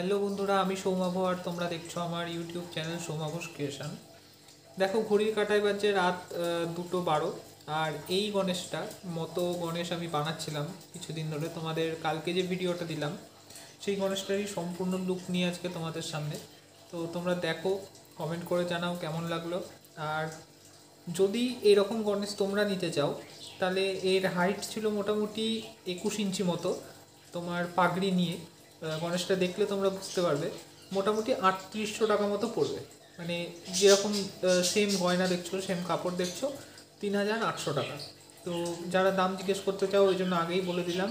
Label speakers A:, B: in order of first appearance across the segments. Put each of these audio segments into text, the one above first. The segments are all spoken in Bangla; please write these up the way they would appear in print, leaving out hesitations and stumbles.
A: হ্যালো বন্ধুরা, আমি সৌমাভ আর তোমরা দেখছো আমার ইউটিউব চ্যানেল সৌমাভস ক্রিয়েশন। দেখো, ঘড়ির কাঁটায় বাজছে রাত 2:12। আর এই গণেশ আমি বানাচ্ছিলাম কিছুদিন ধরে। তোমাদের কালকে যে ভিডিওটা দিলাম সেই গণেশটারই সম্পূর্ণ লুক নিয়ে আজকে তোমাদের সামনে। তো তোমরা দেখো, কমেন্ট করে জানাও কেমন লাগলো। আর যদি এরকম গণেশ তোমরা নিতে চাও তাহলে এর হাইট ছিল মোটামুটি 21 ইঞ্চি মতো। তোমার পাগড়ি নিয়ে গণেশটা দেখলে তোমরা বুঝতে পারবে মোটামুটি 3800 টাকা মতো পড়বে। মানে যেরকম সেম গয়না দেখছো, সেম কাপড় দেখছো, 3800 টাকা। তো যারা দাম জিজ্ঞেস করতে চাও ওই জন্য আগেই বলে দিলাম।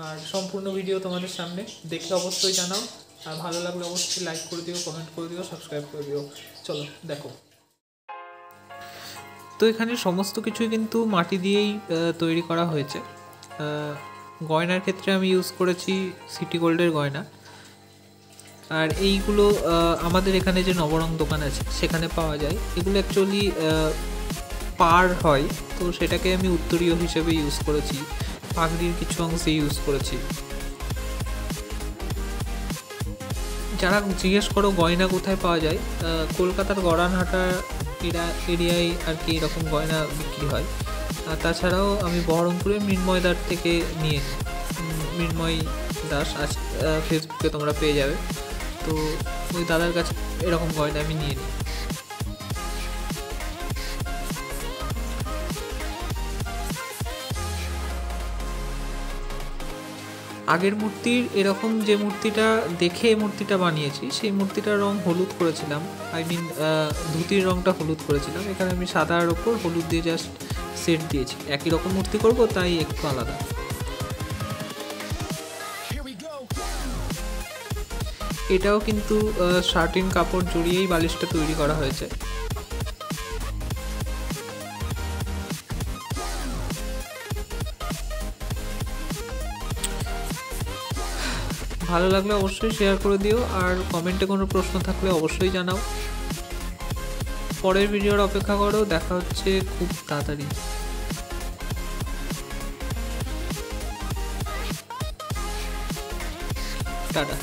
A: আর সম্পূর্ণ ভিডিও তোমাদের সামনে দেখলে অবশ্যই জানাও। আর ভালো লাগলে অবশ্যই লাইক করে দিও, কমেন্ট করে দিও, সাবস্ক্রাইব করে দিও। চলো দেখো। তো এখানে সমস্ত কিছুই কিন্তু মাটি দিয়েই তৈরি করা হয়েছে। গয়নার ক্ষেত্রে আমি ইউজ করেছি সিটি গোল্ডের গয়না। আর এইগুলো আমাদের এখানে যে নবরং দোকান আছে সেখানে পাওয়া যায়। এগুলো অ্যাকচুয়ালি পার হয়, তো সেটাকে আমি উত্তরীয় হিসেবে ইউজ করেছি, পাগড়ির কিছু অংশে ইউজ করেছি। যারা জিজ্ঞেস করো গয়না কোথায় পাওয়া যায়, কলকাতার গড়ানহাটা এরিয়ায় আর কি এরকম গয়না বিক্রি হয়। আর তাছাড়াও আমি বহরমপুরের মৃন্ময়দার থেকে নিয়ে মৃন্ময় দাস ফেসবুকে তোমরা পেয়ে যাবে। তো ওই দাদার কাছে এরকম গয়না আমি নিয়ে নিই। আগের মূর্তির এরকম যে মূর্তিটা দেখে মূর্তিটা বানিয়েছি সেই মূর্তিটার রং হলুদ করেছিলাম, ধুতির রংটা হলুদ করেছিলাম। এখানে আমি সাদার ওপর হলুদ দিয়ে জাস্ট সেট দিয়েছি। একই রকম মূর্তি করব তাই একটু আলাদা। এটাও কিন্তু শার্টিন কাপড় জড়িয়েই বালিশটা তৈরি করা হয়েছে। ভালো লাগলে অবশ্যই শেয়ার করে দিও, আর কমেন্টে কোনো প্রশ্ন থাকলে অবশ্যই জানাও। পরের ভিডিওর অপেক্ষা করো, দেখা হচ্ছে খুব তাড়াতাড়ি। টাটা।